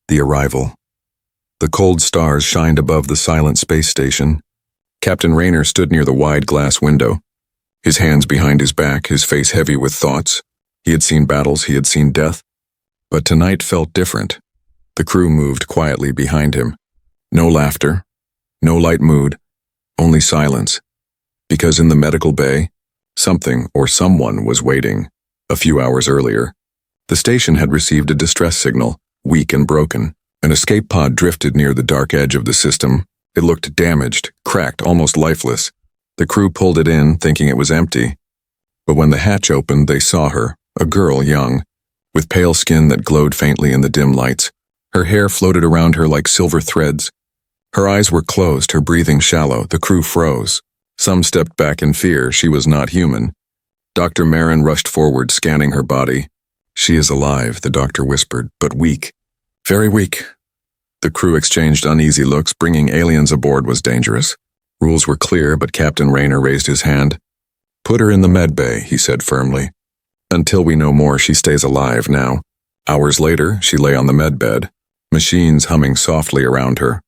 The arrival. The cold stars shined above the silent space station. Captain Rayner stood near the wide glass window, his hands behind his back, his face heavy with thoughts. He had seen battles, he had seen death, but tonight felt different. The crew moved quietly behind him. No laughter, no light mood, only silence. Because in the medical bay, something or someone was waiting. A few hours earlier, the station had received a distress signal, weak and broken. An escape pod drifted near the dark edge of the system. It looked damaged, cracked, almost lifeless. The crew pulled it in, thinking it was empty. But when the hatch opened, they saw her, a girl young, with pale skin that glowed faintly in the dim lights. Her hair floated around her like silver threads. Her eyes were closed, her breathing shallow. The crew froze. Some stepped back in fear. She was not human. Dr. Marin rushed forward, scanning her body. "She is alive," the doctor whispered, "but weak. Very weak." The crew exchanged uneasy looks. Bringing aliens aboard was dangerous. Rules were clear, but Captain Rayner raised his hand. "Put her in the med bay," he said firmly. "Until we know more, she stays alive now." Hours later, she lay on the med bed, machines humming softly around her.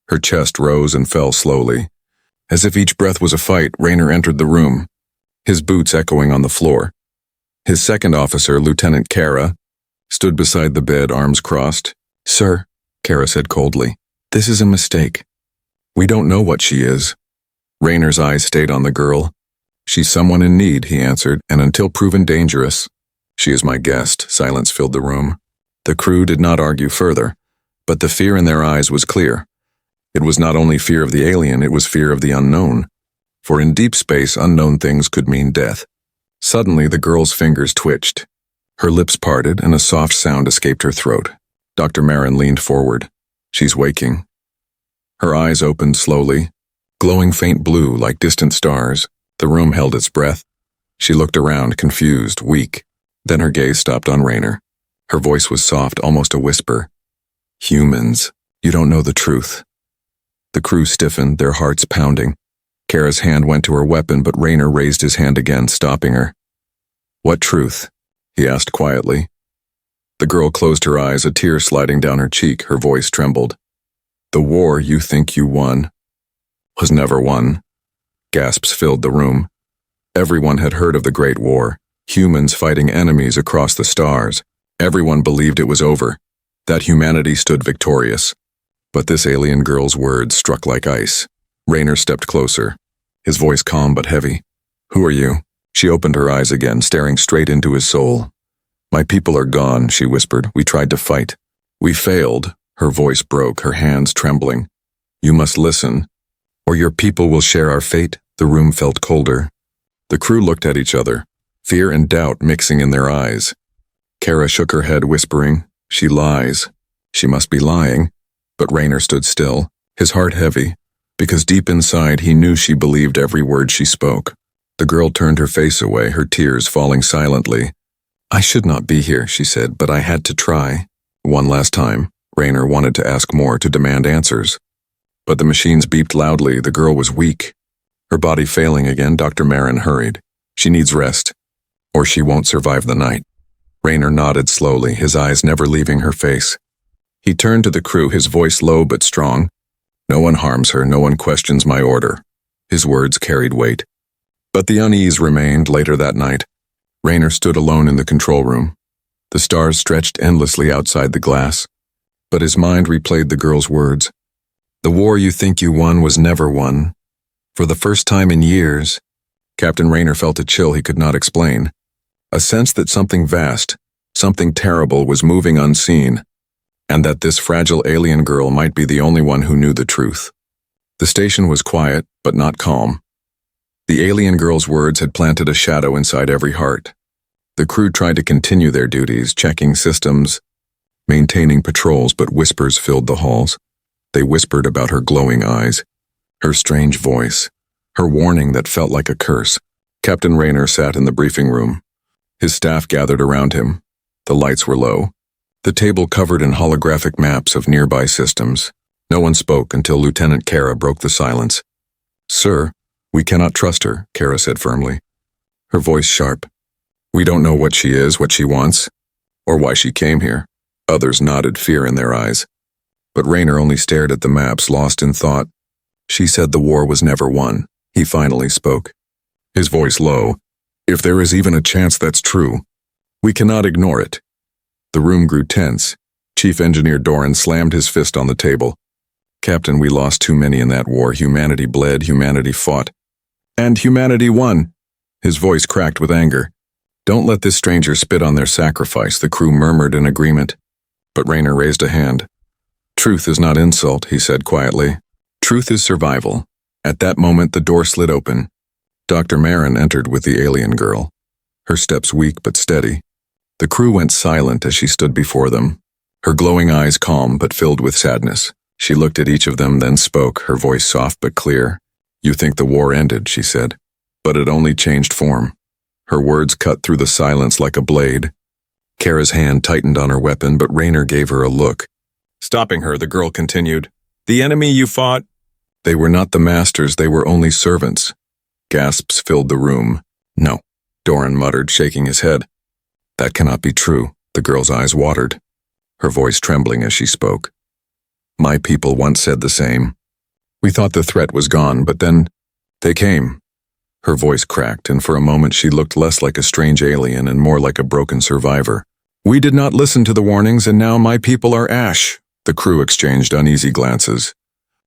Her chest rose and fell slowly. As if each breath was a fight, Rayner entered the room, his boots echoing on the floor. His second officer, Lieutenant Kara, stood beside the bed, arms crossed. "Sir," Kara said coldly, "this is a mistake. We don't know what she is." Rayner's eyes stayed on the girl. "She's someone in need," he answered, "and until proven dangerous, she is my guest." Silence filled the room. The crew did not argue further, but the fear in their eyes was clear. It was not only fear of the alien, it was fear of the unknown. For in deep space, unknown things could mean death. Suddenly, the girl's fingers twitched. Her lips parted, and a soft sound escaped her throat. Dr. Marin leaned forward. "She's waking." Her eyes opened slowly, glowing faint blue like distant stars. The room held its breath. She looked around, confused, weak. Then her gaze stopped on Rayner. Her voice was soft, almost a whisper. "Humans, you don't know the truth." The crew stiffened, their hearts pounding. Kara's hand went to her weapon, but Rayner raised his hand again, stopping her. "What truth?" he asked quietly. The girl closed her eyes, a tear sliding down her cheek. Her voice trembled. "The war you think you won was never won." Gasps filled the room. Everyone had heard of the Great War, humans fighting enemies across the stars. Everyone believed it was over, that humanity stood victorious. But this alien girl's words struck like ice. Rayner stepped closer, his voice calm but heavy. "Who are you?" She opened her eyes again, staring straight into his soul. "My people are gone," she whispered. "We tried to fight. We failed." Her voice broke, her hands trembling. "You must listen, or your people will share our fate." The room felt colder. The crew looked at each other, fear and doubt mixing in their eyes. Kara shook her head, whispering, "She lies. She must be lying." But Rayner stood still, his heart heavy, because deep inside he knew she believed every word she spoke. The girl turned her face away, her tears falling silently. "I should not be here," she said, "but I had to try." One last time, Rayner wanted to ask more, to demand answers. But the machines beeped loudly. The girl was weak, her body failing again. Dr. Marin hurried. "She needs rest, or she won't survive the night." Rayner nodded slowly, his eyes never leaving her face. He turned to the crew, his voice low but strong. "No one harms her, no one questions my order." His words carried weight. But the unease remained. Later that night, Rayner stood alone in the control room. The stars stretched endlessly outside the glass, but his mind replayed the girl's words. "The war you think you won was never won." For the first time in years, Captain Rayner felt a chill he could not explain, a sense that something vast, something terrible was moving unseen, and that this fragile alien girl might be the only one who knew the truth. The station was quiet, but not calm. The alien girl's words had planted a shadow inside every heart. The crew tried to continue their duties, checking systems, maintaining patrols, but whispers filled the halls. They whispered about her glowing eyes, her strange voice, her warning that felt like a curse. Captain Rayner sat in the briefing room. His staff gathered around him. The lights were low, the table covered in holographic maps of nearby systems. No one spoke until Lieutenant Kara broke the silence. "Sir, we cannot trust her," Kara said firmly, her voice sharp. "We don't know what she is, what she wants, or why she came here. Others nodded, fear in their eyes. But Rayner only stared at the maps, lost in thought. She said the war was never won. He finally spoke, his voice low. If there is even a chance that's true, we cannot ignore it. The room grew tense. Chief Engineer Doran slammed his fist on the table. Captain, we lost too many in that war. Humanity bled, humanity fought. And humanity won. His voice cracked with anger. Don't let this stranger spit on their sacrifice, the crew murmured in agreement. But Rayner raised a hand. Truth is not insult, he said quietly. Truth is survival. At that moment, the door slid open. Dr. Marin entered with the alien girl. Her steps weak but steady. The crew went silent as she stood before them. Her glowing eyes calm but filled with sadness. She looked at each of them, then spoke, her voice soft but clear. You think the war ended, she said. But it only changed form. Her words cut through the silence like a blade. Kara's hand tightened on her weapon, but Rayner gave her a look. Stopping her, the girl continued. The enemy you fought? They were not the masters, they were only servants. Gasps filled the room. No, Doran muttered, shaking his head. That cannot be true. The girl's eyes watered, her voice trembling as she spoke. My people once said the same. We thought the threat was gone, but then they came. Her voice cracked, and for a moment she looked less like a strange alien and more like a broken survivor. We did not listen to the warnings, and now my people are ash. The crew exchanged uneasy glances.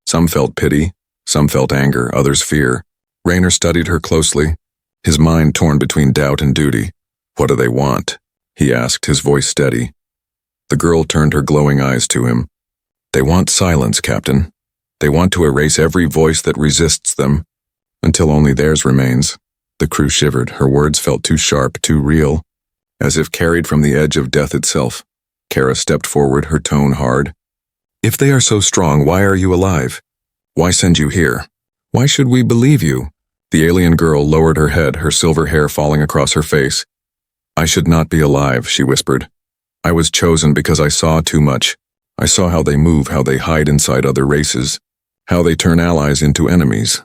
Some felt pity, some felt anger, others fear. Rayner studied her closely, his mind torn between doubt and duty. What do they want? He asked, his voice steady. The girl turned her glowing eyes to him. They want silence, Captain. They want to erase every voice that resists them, until only theirs remains. The crew shivered, her words felt too sharp, too real, as if carried from the edge of death itself. Kara stepped forward, her tone hard. If they are so strong, why are you alive? Why send you here? Why should we believe you? The alien girl lowered her head, her silver hair falling across her face. I should not be alive, she whispered. I was chosen because I saw too much. I saw how they move, how they hide inside other races, how they turn allies into enemies.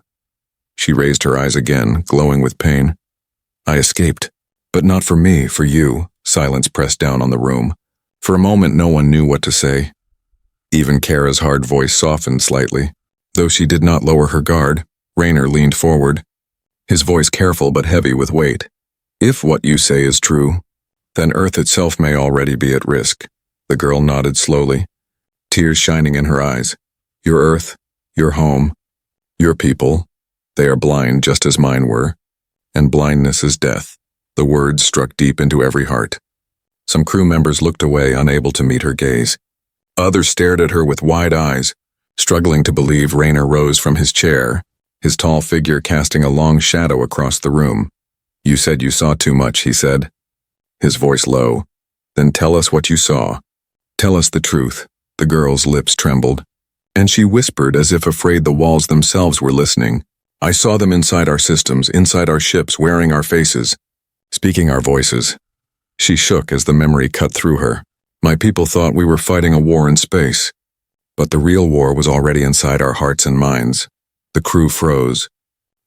She raised her eyes again, glowing with pain. I escaped, but not for me, for you. Silence pressed down on the room. For a moment, no one knew what to say. Even Kara's hard voice softened slightly. Though she did not lower her guard, Rayner leaned forward, his voice careful but heavy with weight. If what you say is true, then Earth itself may already be at risk. The girl nodded slowly, tears shining in her eyes. Your Earth, your home, your people, they are blind just as mine were, and blindness is death. The words struck deep into every heart. Some crew members looked away, unable to meet her gaze. Others stared at her with wide eyes, struggling to believe. Rayner rose from his chair, his tall figure casting a long shadow across the room. You said you saw too much, he said, his voice low. Then tell us what you saw. Tell us the truth. The girl's lips trembled, and she whispered as if afraid the walls themselves were listening. I saw them inside our systems, inside our ships, wearing our faces, speaking our voices. She shook as the memory cut through her. My people thought we were fighting a war in space, but the real war was already inside our hearts and minds. The crew froze.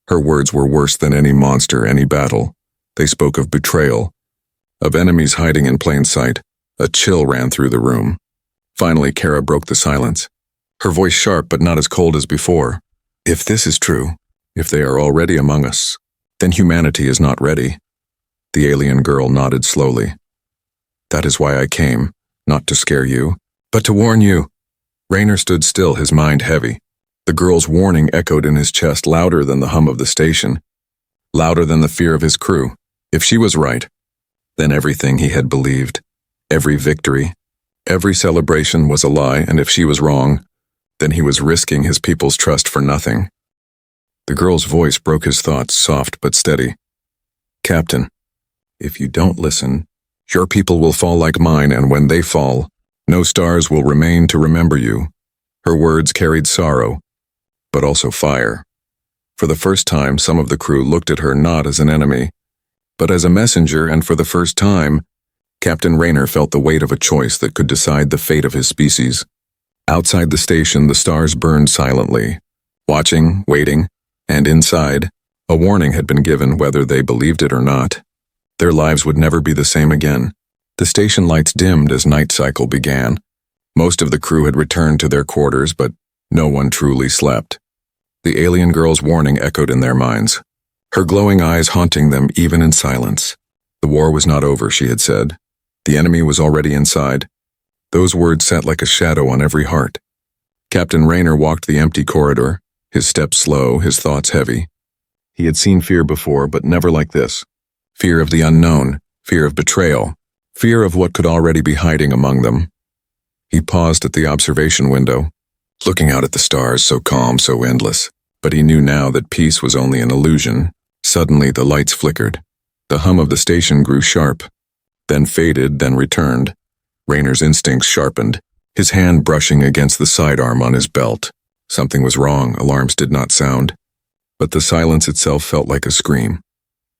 Her words were worse than any monster, any battle. They spoke of betrayal, of enemies hiding in plain sight. A chill ran through the room. Finally, Kara broke the silence, her voice sharp but not as cold as before. If this is true, if they are already among us, then humanity is not ready. The alien girl nodded slowly. That is why I came, not to scare you, but to warn you. Rayner stood still, his mind heavy. The girl's warning echoed in his chest, louder than the hum of the station, louder than the fear of his crew. If she was right, then everything he had believed, every victory, every celebration was a lie, and if she was wrong, then he was risking his people's trust for nothing. The girl's voice broke his thoughts, soft but steady. Captain, if you don't listen, your people will fall like mine, and when they fall, no stars will remain to remember you. Her words carried sorrow, but also fire. For the first time, some of the crew looked at her not as an enemy, but as a messenger, and for the first time, Captain Rayner felt the weight of a choice that could decide the fate of his species. Outside the station, the stars burned silently, watching, waiting, and inside, a warning had been given whether they believed it or not. Their lives would never be the same again. The station lights dimmed as night cycle began. Most of the crew had returned to their quarters, but no one truly slept. The alien girl's warning echoed in their minds, her glowing eyes haunting them even in silence. The war was not over, she had said. The enemy was already inside. Those words sat like a shadow on every heart. Captain Rayner walked the empty corridor, his steps slow, his thoughts heavy. He had seen fear before, but never like this. Fear of the unknown, fear of betrayal, fear of what could already be hiding among them. He paused at the observation window, looking out at the stars, so calm, so endless. But he knew now that peace was only an illusion. Suddenly the lights flickered. The hum of the station grew sharp, then faded, then returned. Rayner's instincts sharpened, his hand brushing against the sidearm on his belt. Something was wrong, alarms did not sound. But the silence itself felt like a scream.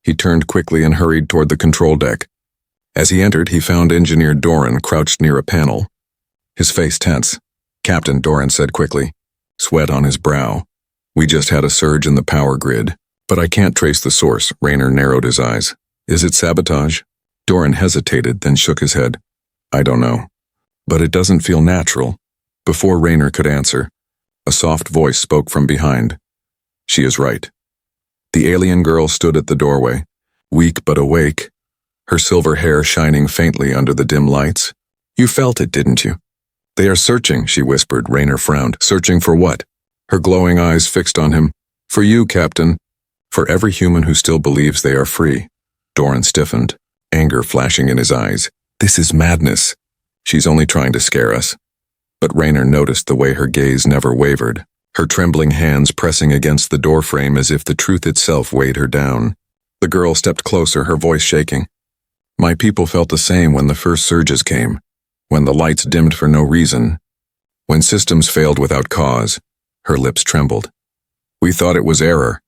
He turned quickly and hurried toward the control deck. As he entered, he found Engineer Doran crouched near a panel, his face tense. "Captain," Doran said quickly, sweat on his brow. "We just had a surge in the power grid, but I can't trace the source." Rayner narrowed his eyes. "Is it sabotage?" Doran hesitated, then shook his head. "I don't know. But it doesn't feel natural." Before Rayner could answer, a soft voice spoke from behind. "She is right." The alien girl stood at the doorway, weak but awake, her silver hair shining faintly under the dim lights. "You felt it, didn't you?" "They are searching," she whispered. Rayner frowned. "Searching for what?" Her glowing eyes fixed on him. "For you, Captain. For every human who still believes they are free." Doran stiffened, anger flashing in his eyes. "This is madness. She's only trying to scare us." But Rayner noticed the way her gaze never wavered, her trembling hands pressing against the doorframe as if the truth itself weighed her down. The girl stepped closer, her voice shaking. "My people felt the same when the first surges came, when the lights dimmed for no reason, when systems failed without cause." Her lips trembled. "We thought it was error.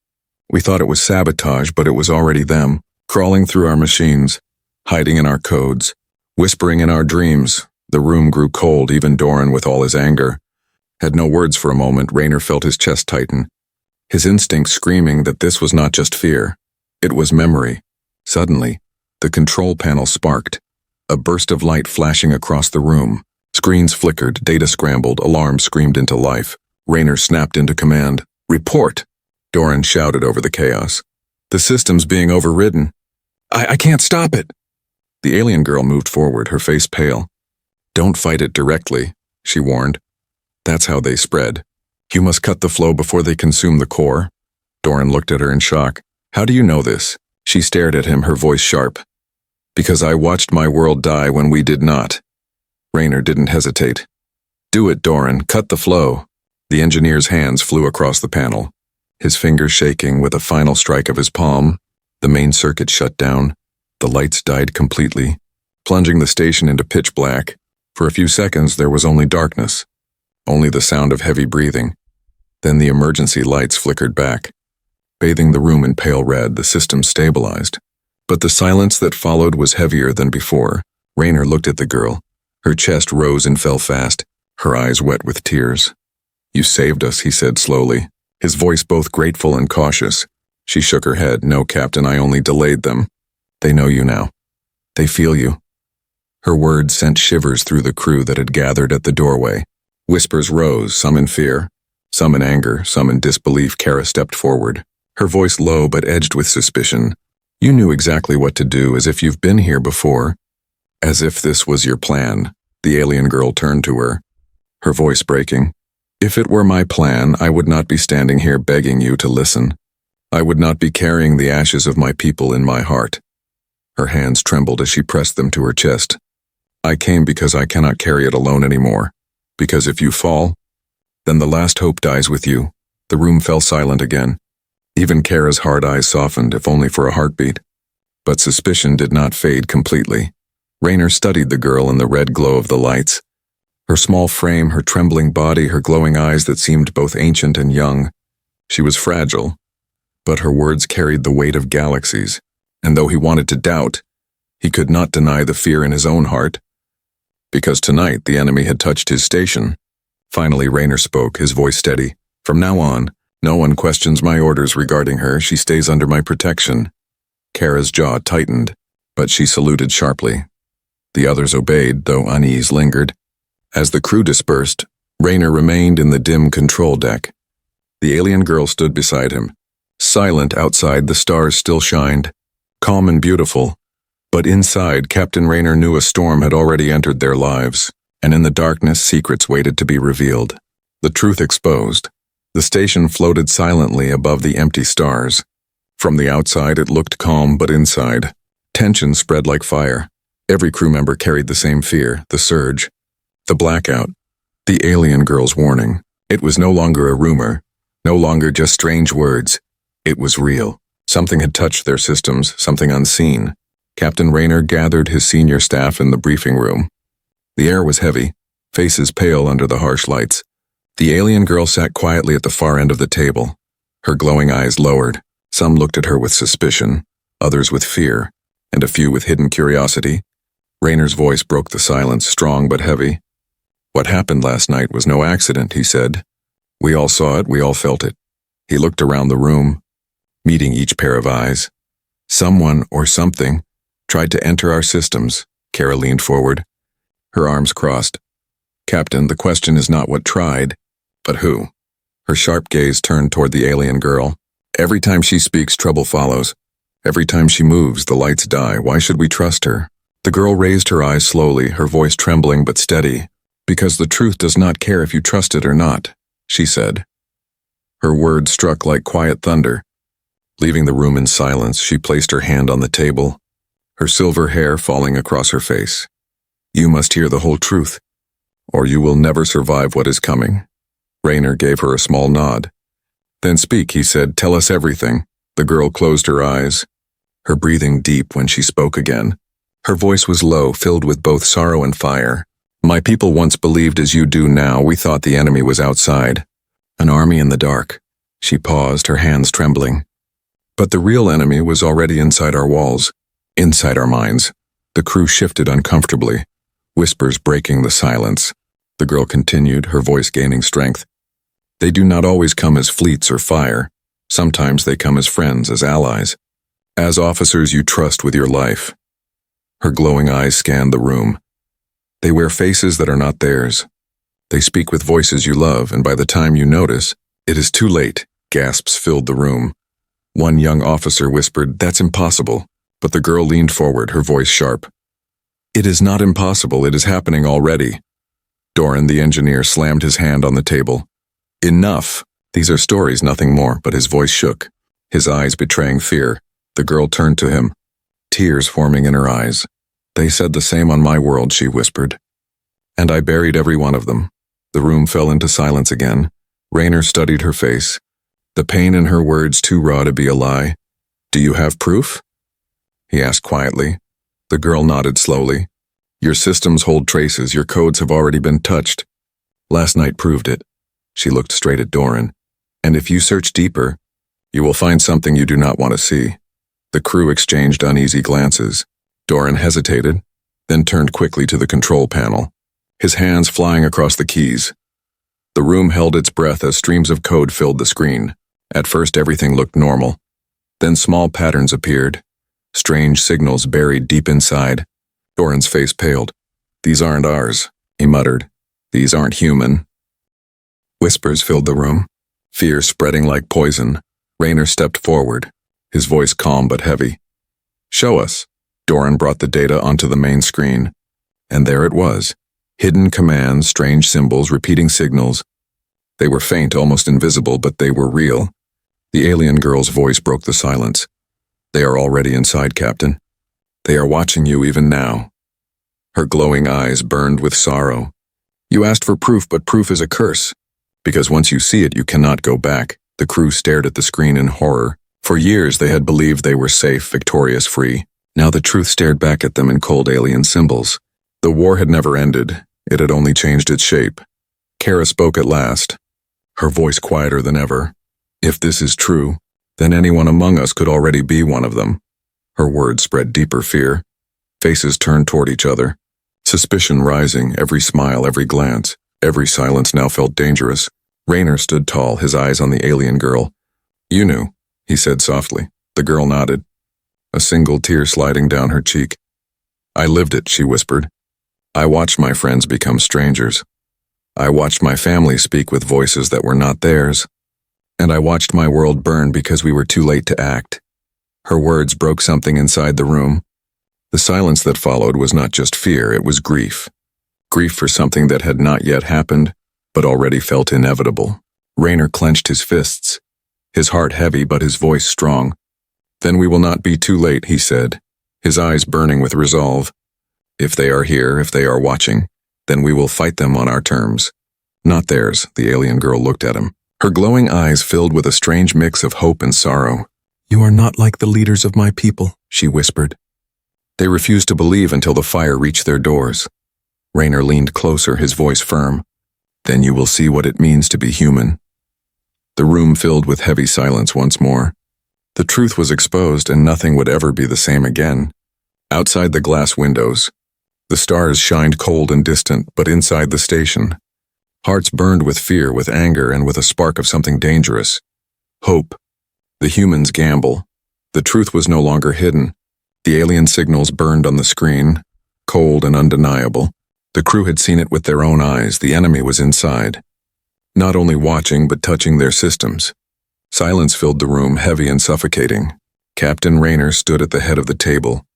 We thought it was sabotage, but it was already them, crawling through our machines, hiding in our codes, whispering in our dreams." The room grew cold, even Doran, with all his anger, had no words for a moment. Rayner felt his chest tighten, his instincts screaming that this was not just fear. It was memory. Suddenly, the control panel sparked, a burst of light flashing across the room. Screens flickered, data scrambled, alarms screamed into life. Rayner snapped into command. "Report!" Doran shouted over the chaos. "The system's being overridden. I can't stop it." The alien girl moved forward, her face pale. "Don't fight it directly," she warned. "That's how they spread. You must cut the flow before they consume the core." Doran looked at her in shock. "How do you know this?" She stared at him, her voice sharp. "Because I watched my world die when we did not." Rayner didn't hesitate. "Do it, Doran. Cut the flow." The engineer's hands flew across the panel, his fingers shaking. With a final strike of his palm, the main circuit shut down. The lights died completely, plunging the station into pitch black. For a few seconds there was only darkness, only the sound of heavy breathing. Then the emergency lights flickered back, bathing the room in pale red. The system stabilized. But the silence that followed was heavier than before. Rayner looked at the girl. Her chest rose and fell fast, her eyes wet with tears. "You saved us," he said slowly, his voice both grateful and cautious. She shook her head. "No, Captain, I only delayed them. They know you now. They feel you." Her words sent shivers through the crew that had gathered at the doorway. Whispers rose, some in fear, some in anger, some in disbelief. Kara stepped forward, her voice low but edged with suspicion. "You knew exactly what to do, as if you've been here before. As if this was your plan." The alien girl turned to her, her voice breaking. "If it were my plan, I would not be standing here begging you to listen. I would not be carrying the ashes of my people in my heart." Her hands trembled as she pressed them to her chest. "I came because I cannot carry it alone anymore. Because if you fall, then the last hope dies with you." The room fell silent again. Even Kara's hard eyes softened, if only for a heartbeat. But suspicion did not fade completely. Rayner studied the girl in the red glow of the lights. Her small frame, her trembling body, her glowing eyes that seemed both ancient and young. She was fragile, but her words carried the weight of galaxies, and though he wanted to doubt, he could not deny the fear in his own heart. Because tonight the enemy had touched his station. Finally Rayner spoke, his voice steady. "From now on, no one questions my orders regarding her. She stays under my protection." Kara's jaw tightened, but she saluted sharply. The others obeyed, though unease lingered. As the crew dispersed, Rayner remained in the dim control deck. The alien girl stood beside him. Silent outside, the stars still shined, calm and beautiful. But inside, Captain Rayner knew a storm had already entered their lives, and in the darkness, secrets waited to be revealed. The truth exposed. The station floated silently above the empty stars. From the outside, it looked calm, but inside, tension spread like fire. Every crew member carried the same fear, the surge, the blackout, the alien girl's warning. It was no longer a rumor, no longer just strange words. It was real. Something had touched their systems, something unseen. Captain Rayner gathered his senior staff in the briefing room. The air was heavy, faces pale under the harsh lights. The alien girl sat quietly at the far end of the table. Her glowing eyes lowered. Some looked at her with suspicion, others with fear, and a few with hidden curiosity. Rayner's voice broke the silence, strong but heavy. "What happened last night was no accident," he said. "We all saw it, we all felt it." He looked around the room, meeting each pair of eyes. "Someone or something tried to enter our systems." Kara leaned forward, her arms crossed. "Captain, the question is not what tried, but who." Her sharp gaze turned toward the alien girl. "Every time she speaks, trouble follows. Every time she moves, the lights die. Why should we trust her?" The girl raised her eyes slowly, her voice trembling but steady. "Because the truth does not care if you trust it or not," she said. Her words struck like quiet thunder. Leaving the room in silence, she placed her hand on the table, her silver hair falling across her face. "You must hear the whole truth, or you will never survive what is coming." Rayner gave her a small nod. "Then speak," he said. "Tell us everything." The girl closed her eyes, her breathing deep when she spoke again. Her voice was low, filled with both sorrow and fire. "My people once believed as you do now. We thought the enemy was outside. An army in the dark." She paused, her hands trembling. "But the real enemy was already inside our walls, inside our minds." The crew shifted uncomfortably, whispers breaking the silence. The girl continued, her voice gaining strength. "They do not always come as fleets or fire. Sometimes they come as friends, as allies, as officers you trust with your life." Her glowing eyes scanned the room. "They wear faces that are not theirs. They speak with voices you love, and by the time you notice, it is too late." Gasps filled the room. One young officer whispered, "That's impossible." But the girl leaned forward, her voice sharp. "It is not impossible, it is happening already." Doran, the engineer, slammed his hand on the table. "Enough. These are stories, nothing more," but his voice shook, his eyes betraying fear. The girl turned to him, tears forming in her eyes. "They said the same on my world," she whispered. "And I buried every one of them." The room fell into silence again. Rayner studied her face, the pain in her words too raw to be a lie. "Do you have proof?" he asked quietly. The girl nodded slowly. "Your systems hold traces, your codes have already been touched. Last night proved it." She looked straight at Doran. "And if you search deeper, you will find something you do not want to see." The crew exchanged uneasy glances. Doran hesitated, then turned quickly to the control panel, his hands flying across the keys. The room held its breath as streams of code filled the screen. At first everything looked normal. Then small patterns appeared, strange signals buried deep inside. Doran's face paled. "These aren't ours," he muttered. "These aren't human." Whispers filled the room, fear spreading like poison. Rayner stepped forward, his voice calm but heavy. "Show us." Doran brought the data onto the main screen. And there it was. Hidden commands, strange symbols, repeating signals. They were faint, almost invisible, but they were real. The alien girl's voice broke the silence. "They are already inside, Captain. They are watching you even now." Her glowing eyes burned with sorrow. "You asked for proof, but proof is a curse. Because once you see it, you cannot go back." The crew stared at the screen in horror. For years they had believed they were safe, victorious, free. Now the truth stared back at them in cold alien symbols. The war had never ended. It had only changed its shape. Kara spoke at last, her voice quieter than ever. "If this is true, then anyone among us could already be one of them." Her words spread deeper fear. Faces turned toward each other, suspicion rising, every smile, every glance, every silence now felt dangerous. Rayner stood tall, his eyes on the alien girl. "You knew," he said softly. The girl nodded, a single tear sliding down her cheek. I lived it, she whispered. I watched my friends become strangers. I watched my family speak with voices that were not theirs. And I watched my world burn because we were too late to act. Her words broke something inside the room. The silence that followed was not just fear, it was grief. Grief for something that had not yet happened, but already felt inevitable. Rayner clenched his fists, his heart heavy but his voice strong. Then we will not be too late, he said, his eyes burning with resolve. If they are here, if they are watching, then we will fight them on our terms. Not theirs, the alien girl looked at him, her glowing eyes filled with a strange mix of hope and sorrow. You are not like the leaders of my people, she whispered. They refused to believe until the fire reached their doors. Rayner leaned closer, his voice firm. Then you will see what it means to be human. The room filled with heavy silence once more. The truth was exposed and nothing would ever be the same again. Outside the glass windows, the stars shined cold and distant, but inside the station, hearts burned with fear, with anger, and with a spark of something dangerous. Hope. The humans' gamble. The truth was no longer hidden. The alien signals burned on the screen, cold and undeniable. The crew had seen it with their own eyes. The enemy was inside, not only watching but touching their systems. Silence filled the room, heavy and suffocating. Captain Rayner stood at the head of the table,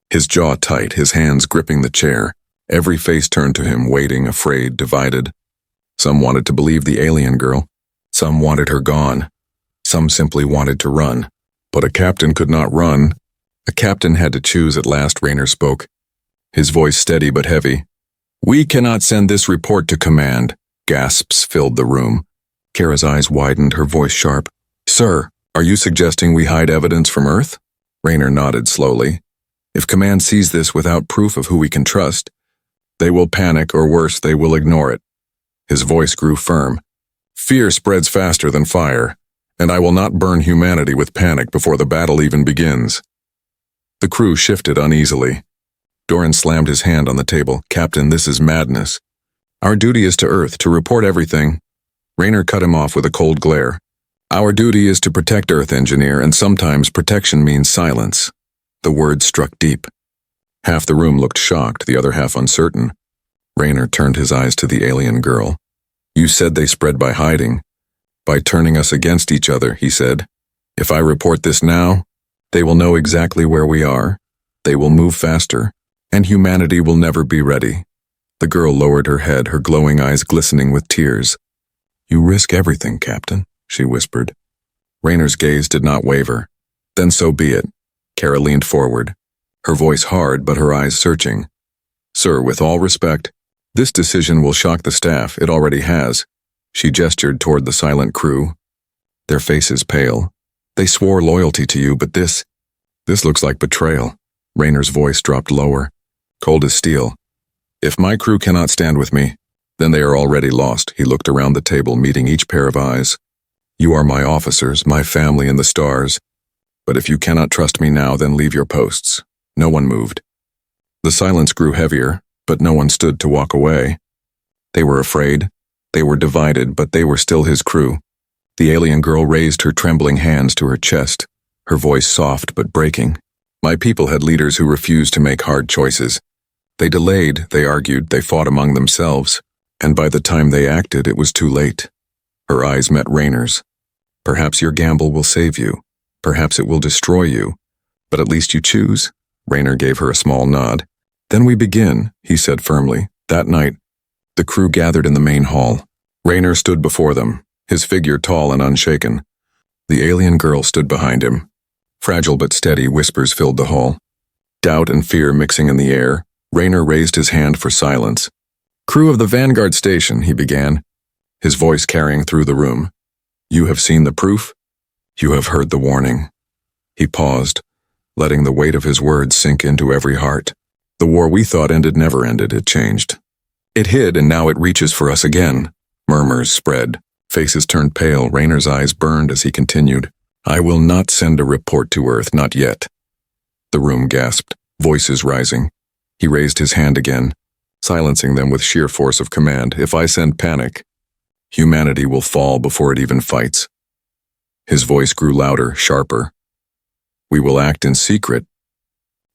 his jaw tight, his hands gripping the chair. Every face turned to him, waiting, afraid, divided. Some wanted to believe the alien girl. Some wanted her gone. Some simply wanted to run. But a captain could not run. A captain had to choose. At last Rayner spoke, his voice steady but heavy. We cannot send this report to command. Gasps filled the room. Kara's eyes widened, her voice sharp. Sir, are you suggesting we hide evidence from Earth? Rayner nodded slowly. If command sees this without proof of who we can trust, they will panic, or worse, they will ignore it. His voice grew firm. Fear spreads faster than fire, and I will not burn humanity with panic before the battle even begins. The crew shifted uneasily. Doran slammed his hand on the table. Captain, this is madness. Our duty is to Earth, to report everything. Rayner cut him off with a cold glare. Our duty is to protect Earth, engineer, and sometimes protection means silence. The words struck deep. Half the room looked shocked, the other half uncertain. Rayner turned his eyes to the alien girl. You said they spread by hiding. By turning us against each other, he said. If I report this now, they will know exactly where we are. They will move faster, and humanity will never be ready. The girl lowered her head, her glowing eyes glistening with tears. You risk everything, Captain, she whispered. Rayner's gaze did not waver. Then so be it. Kara leaned forward, her voice hard but her eyes searching. Sir, with all respect, this decision will shock the staff. It already has. She gestured toward the silent crew, their faces pale. They swore loyalty to you, but this looks like betrayal. Rayner's voice dropped lower, cold as steel. If my crew cannot stand with me, then they are already lost. He looked around the table, meeting each pair of eyes. You are my officers, my family and the stars. But if you cannot trust me now, then leave your posts. No one moved. The silence grew heavier, but no one stood to walk away. They were afraid. They were divided, but they were still his crew. The alien girl raised her trembling hands to her chest, her voice soft but breaking. My people had leaders who refused to make hard choices. They delayed, they argued, they fought among themselves, and by the time they acted, it was too late. Her eyes met Rayner's. Perhaps your gamble will save you. Perhaps it will destroy you. But at least you choose. Rayner gave her a small nod. Then we begin, he said firmly. That night, the crew gathered in the main hall. Rayner stood before them, his figure tall and unshaken. The alien girl stood behind him. Fragile but steady, whispers filled the hall. Doubt and fear mixing in the air, Rayner raised his hand for silence. Crew of the Vanguard Station, he began, his voice carrying through the room. You have seen the proof? You have heard the warning. He paused, letting the weight of his words sink into every heart. The war we thought ended never ended, it changed. It hid and now it reaches for us again. Murmurs spread. Faces turned pale. Rayner's eyes burned as he continued. I will not send a report to Earth, not yet. The room gasped, voices rising. He raised his hand again, silencing them with sheer force of command. If I send panic, humanity will fall before it even fights. His voice grew louder, sharper. We will act in secret.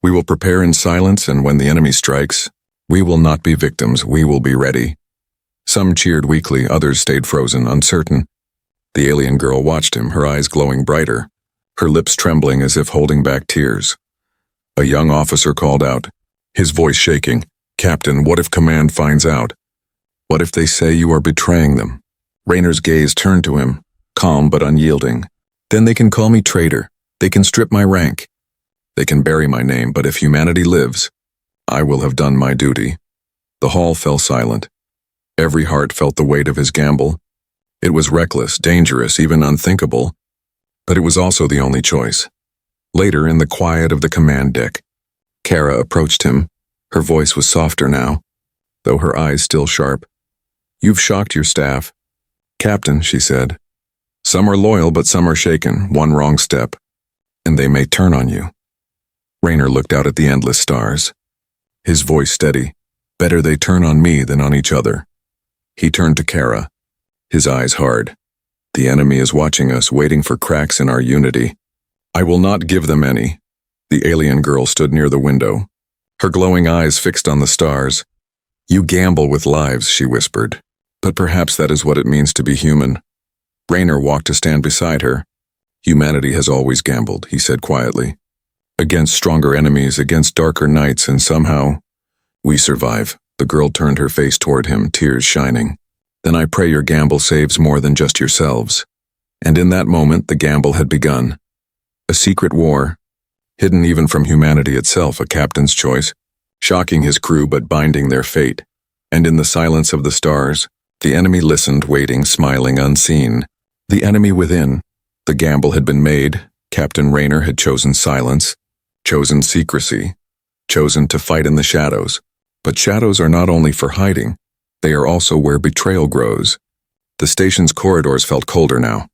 We will prepare in silence, and when the enemy strikes, we will not be victims, we will be ready. Some cheered weakly, others stayed frozen, uncertain. The alien girl watched him, her eyes glowing brighter, her lips trembling as if holding back tears. A young officer called out, his voice shaking, "Captain, what if command finds out? What if they say you are betraying them?" Rayner's gaze turned to him, calm but unyielding. "Then they can call me traitor. They can strip my rank. They can bury my name, but if humanity lives, I will have done my duty." The hall fell silent. Every heart felt the weight of his gamble. It was reckless, dangerous, even unthinkable, but it was also the only choice. Later, in the quiet of the command deck, Kara approached him. Her voice was softer now, though her eyes still sharp. "You've shocked your staff." "Captain," she said, "some are loyal, but some are shaken. One wrong step, and they may turn on you." Rayner looked out at the endless stars, his voice steady. "Better they turn on me than on each other." He turned to Kara, his eyes hard. "The enemy is watching us, waiting for cracks in our unity. I will not give them any." The alien girl stood near the window, her glowing eyes fixed on the stars. "You gamble with lives," she whispered, "but perhaps that is what it means to be human." Rayner walked to stand beside her. "Humanity has always gambled," he said quietly. "Against stronger enemies, against darker nights, and somehow, we survive." The girl turned her face toward him, tears shining. "Then I pray your gamble saves more than just yourselves." And in that moment, the gamble had begun. A secret war, hidden even from humanity itself, a captain's choice, shocking his crew but binding their fate. And in the silence of the stars, the enemy listened, waiting, smiling, unseen. The enemy within. The gamble had been made. Captain Rayner had chosen silence, chosen secrecy, chosen to fight in the shadows. But shadows are not only for hiding, they are also where betrayal grows. The station's corridors felt colder now.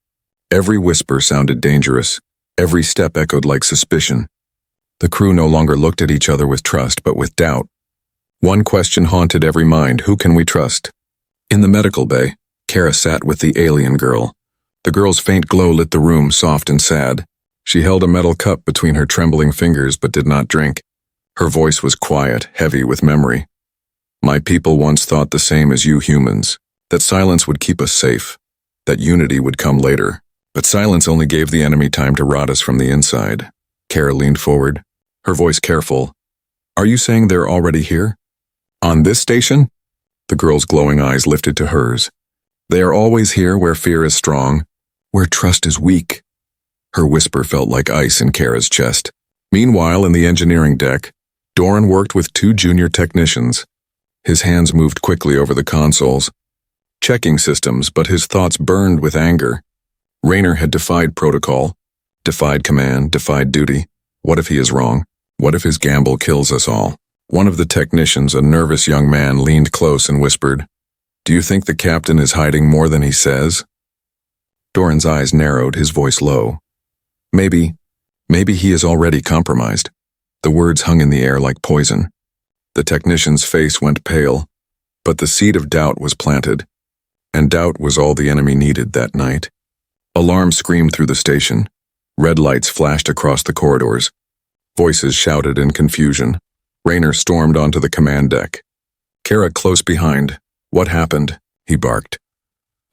Every whisper sounded dangerous. Every step echoed like suspicion. The crew no longer looked at each other with trust, but with doubt. One question haunted every mind: who can we trust? In the medical bay, Kara sat with the alien girl. The girl's faint glow lit the room, soft and sad. She held a metal cup between her trembling fingers but did not drink. Her voice was quiet, heavy with memory. "My people once thought the same as you humans, that silence would keep us safe, that unity would come later. But silence only gave the enemy time to rot us from the inside." Kara leaned forward, her voice careful. "Are you saying they're already here? On this station?" The girl's glowing eyes lifted to hers. "They are always here where fear is strong, where trust is weak." Her whisper felt like ice in Kara's chest. Meanwhile, in the engineering deck, Doran worked with 2 junior technicians. His hands moved quickly over the consoles, checking systems, but his thoughts burned with anger. Rayner had defied protocol, defied command, defied duty. What if he is wrong? What if his gamble kills us all? One of the technicians, a nervous young man, leaned close and whispered, "Do you think the captain is hiding more than he says?" Doran's eyes narrowed, his voice low. Maybe he is already compromised." The words hung in the air like poison. The technician's face went pale, but the seed of doubt was planted, and doubt was all the enemy needed that night. Alarms screamed through the station. Red lights flashed across the corridors. Voices shouted in confusion. Rayner stormed onto the command deck. Kara close behind. "What happened?" he barked.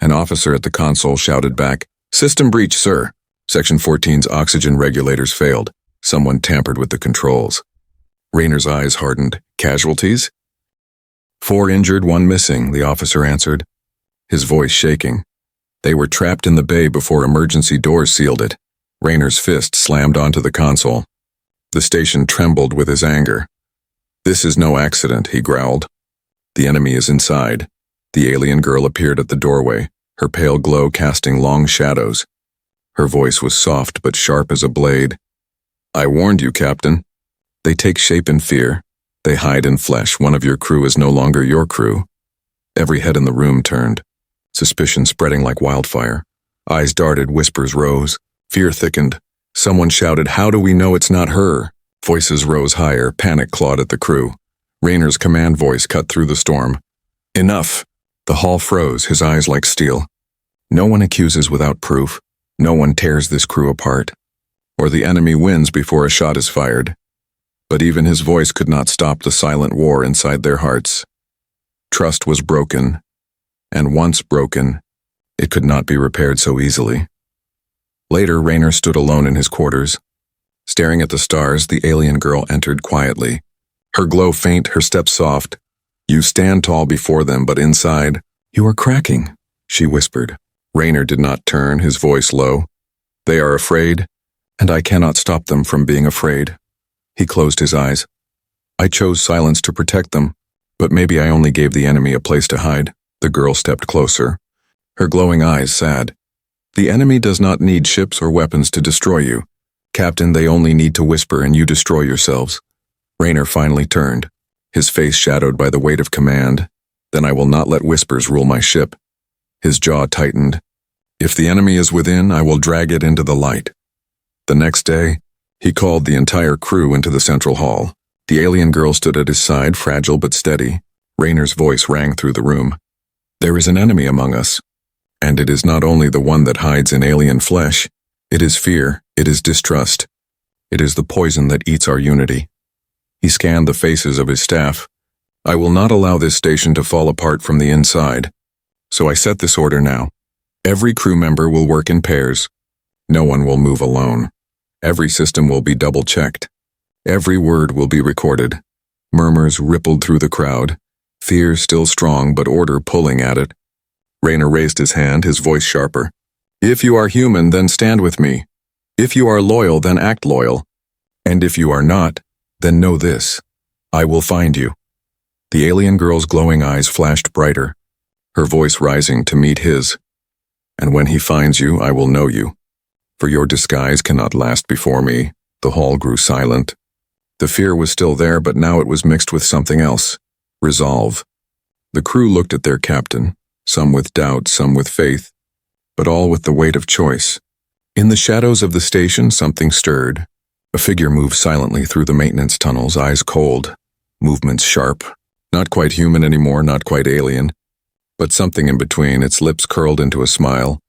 An officer at the console shouted back, "System breach, sir. Section 14's oxygen regulators failed. Someone tampered with the controls." Rayner's eyes hardened. "Casualties?" "4 injured, 1 missing," the officer answered, his voice shaking. "They were trapped in the bay before emergency doors sealed it." Rayner's fist slammed onto the console. The station trembled with his anger. "This is no accident," he growled. "The enemy is inside." The alien girl appeared at the doorway, her pale glow casting long shadows. Her voice was soft but sharp as a blade. "I warned you, Captain. They take shape in fear. They hide in flesh. One of your crew is no longer your crew." Every head in the room turned, suspicion spreading like wildfire. Eyes darted, whispers rose. Fear thickened. Someone shouted, "How do we know it's not her?" Voices rose higher, panic clawed at the crew. Rayner's command voice cut through the storm. "Enough!" The hall froze, his eyes like steel. "No one accuses without proof. No one tears this crew apart. Or the enemy wins before a shot is fired." but even his voice could not stop the silent war inside their hearts. Trust was broken, and once broken, it could not be repaired so easily. Later, Rayner stood alone in his quarters. Staring at the stars, the alien girl entered quietly. Her glow faint, her step soft. You stand tall before them, but inside, you are cracking, she whispered. Rayner did not turn, his voice low. They are afraid, and I cannot stop them from being afraid. He closed his eyes. I chose silence to protect them, but maybe I only gave the enemy a place to hide. The girl stepped closer, her glowing eyes sad. The enemy does not need ships or weapons to destroy you. Captain, they only need to whisper and you destroy yourselves. Rayner finally turned, his face shadowed by the weight of command. Then I will not let whispers rule my ship. His jaw tightened. If the enemy is within, I will drag it into the light. The next day, he called the entire crew into the central hall. The alien girl stood at his side, fragile but steady. Rayner's voice rang through the room. There is an enemy among us, and it is not only the one that hides in alien flesh. It is fear, it is distrust. It is the poison that eats our unity. He scanned the faces of his staff. I will not allow this station to fall apart from the inside. So I set this order now. Every crew member will work in pairs. No one will move alone. Every system will be double-checked. Every word will be recorded. Murmurs rippled through the crowd. Fear still strong, but order pulling at it. Rayner raised his hand, his voice sharper. If you are human, then stand with me. If you are loyal, then act loyal. And if you are not, then know this. I will find you. The alien girl's glowing eyes flashed brighter, her voice rising to meet his. And when he finds you, I will know you. For your disguise cannot last before me. The hall grew silent. The fear was still there, but now it was mixed with something else. Resolve. The crew looked at their captain, some with doubt, some with faith, but all with the weight of choice. In the shadows of the station, something stirred. A figure moved silently through the maintenance tunnels, eyes cold, movements sharp. Not quite human anymore, not quite alien, but something in between. Its lips curled into a smile.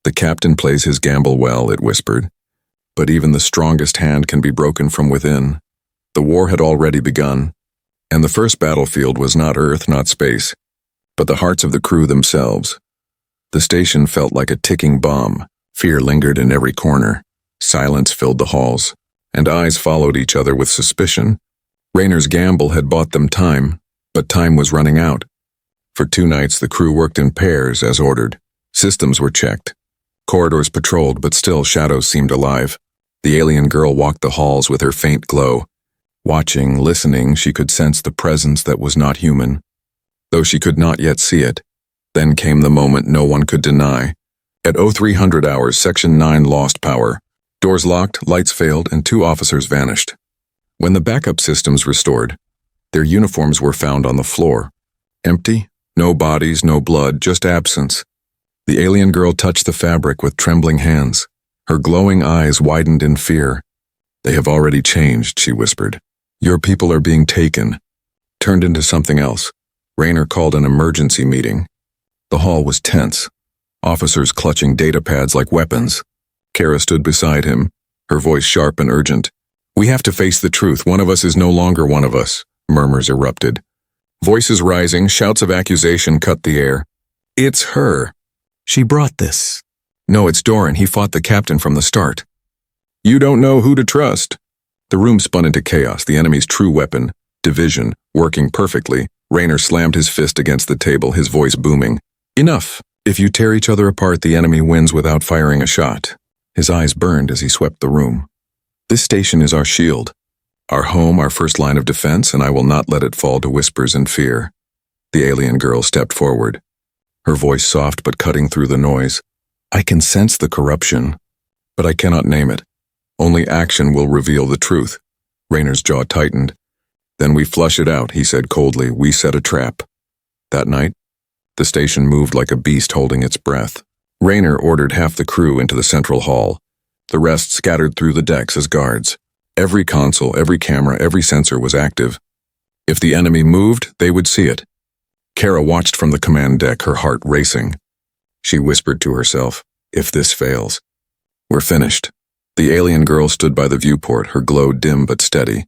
The captain plays his gamble well, it whispered. But even the strongest hand can be broken from within. The war had already begun, and the first battlefield was not Earth, not space, but the hearts of the crew themselves. The station felt like a ticking bomb. Fear lingered in every corner. Silence filled the halls, and eyes followed each other with suspicion. Rayner's gamble had bought them time, but time was running out. For 2 nights, the crew worked in pairs as ordered. Systems were checked. Corridors patrolled, but still shadows seemed alive. The alien girl walked the halls with her faint glow. Watching, listening, she could sense the presence that was not human, though she could not yet see it. Then came the moment no one could deny. At 0300 hours, Section 9 lost power. Doors locked, lights failed, and 2 officers vanished. When the backup systems restored, their uniforms were found on the floor. Empty, no bodies, no blood, just absence. The alien girl touched the fabric with trembling hands. Her glowing eyes widened in fear. They have already changed, she whispered. Your people are being taken, turned into something else. Rayner called an emergency meeting. The hall was tense, officers clutching data pads like weapons. Kara stood beside him, her voice sharp and urgent. We have to face the truth. One of us is no longer one of us. Murmurs erupted. Voices rising, shouts of accusation cut the air. It's her. She brought this. No, it's Doran. He fought the captain from the start. You don't know who to trust. The room spun into chaos, the enemy's true weapon, division, working perfectly. Rayner slammed his fist against the table, his voice booming. Enough! If you tear each other apart, the enemy wins without firing a shot. His eyes burned as he swept the room. This station is our shield, our home, our first line of defense, and I will not let it fall to whispers and fear. The alien girl stepped forward, her voice soft but cutting through the noise. I can sense the corruption, but I cannot name it. Only action will reveal the truth. Rayner's jaw tightened. Then we flush it out, he said coldly. We set a trap. That night, the station moved like a beast holding its breath. Rayner ordered half the crew into the central hall. The rest scattered through the decks as guards. Every console, every camera, every sensor was active. If the enemy moved, they would see it. Kara watched from the command deck, her heart racing. She whispered to herself, if this fails, we're finished. The alien girl stood by the viewport, her glow dim but steady.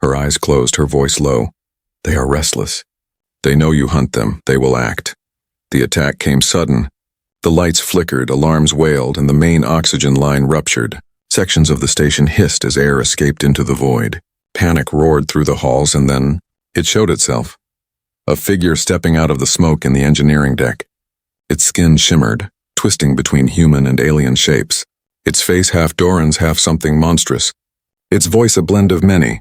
Her eyes closed, her voice low. They are restless. They know you hunt them, they will act. The attack came sudden. The lights flickered, alarms wailed, and the main oxygen line ruptured. Sections of the station hissed as air escaped into the void. Panic roared through the halls, and then it showed itself. A figure stepping out of the smoke in the engineering deck. Its skin shimmered, twisting between human and alien shapes. Its face half Doran's, half something monstrous. Its voice a blend of many.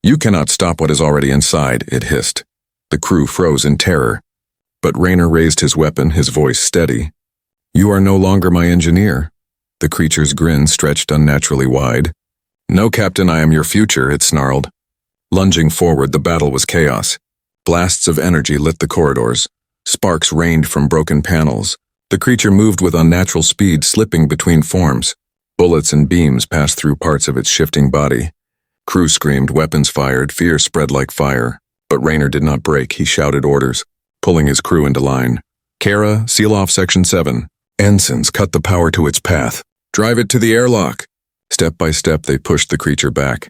You cannot stop what is already inside, it hissed. The crew froze in terror. But Rayner raised his weapon, his voice steady. You are no longer my engineer. The creature's grin stretched unnaturally wide. No, Captain, I am your future, it snarled. Lunging forward, the battle was chaos. Blasts of energy lit the corridors. Sparks rained from broken panels. The creature moved with unnatural speed, slipping between forms. Bullets and beams passed through parts of its shifting body. Crew screamed, weapons fired, fear spread like fire. But Rayner did not break, he shouted orders, pulling his crew into line. Kara, seal off Section 7. Ensigns, cut the power to its path. Drive it to the airlock. Step by step, they pushed the creature back.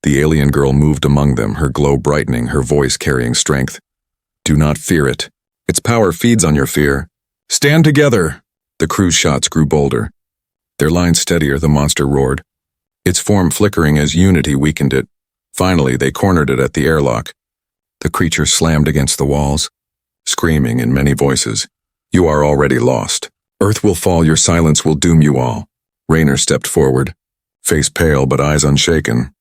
The alien girl moved among them, her glow brightening, her voice carrying strength. Do not fear it. Its power feeds on your fear. Stand together! The crew's shots grew bolder. Their lines steadier, the monster roared. Its form flickering as unity weakened it. Finally, they cornered it at the airlock. The creature slammed against the walls, screaming in many voices. You are already lost. Earth will fall, your silence will doom you all. Rayner stepped forward, face pale but eyes unshaken.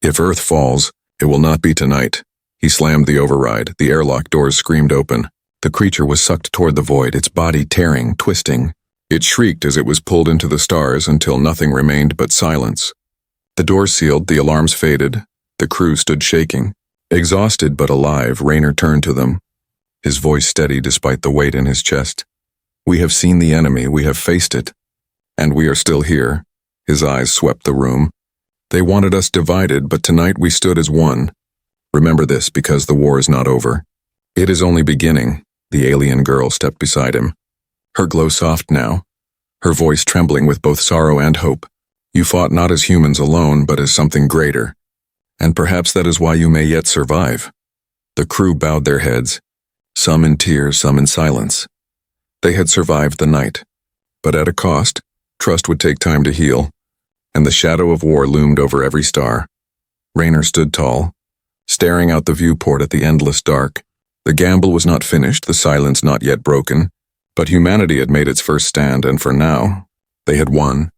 If Earth falls, it will not be tonight. He slammed the override. The airlock doors screamed open. The creature was sucked toward the void, its body tearing, twisting. It shrieked as it was pulled into the stars until nothing remained but silence. The doors sealed, the alarms faded. The crew stood shaking. Exhausted but alive, Rayner turned to them, his voice steady despite the weight in his chest. We have seen the enemy, we have faced it. And we are still here. His eyes swept the room. They wanted us divided, but tonight we stood as one. Remember this, because the war is not over. It is only beginning. The alien girl stepped beside him. Her glow soft now, her voice trembling with both sorrow and hope. You fought not as humans alone, but as something greater. And perhaps that is why you may yet survive. The crew bowed their heads, some in tears, some in silence. They had survived the night, but at a cost. Trust would take time to heal, and the shadow of war loomed over every star. Rayner stood tall, staring out the viewport at the endless dark. The gamble was not finished, the silence not yet broken, but humanity had made its first stand, and for now, they had won.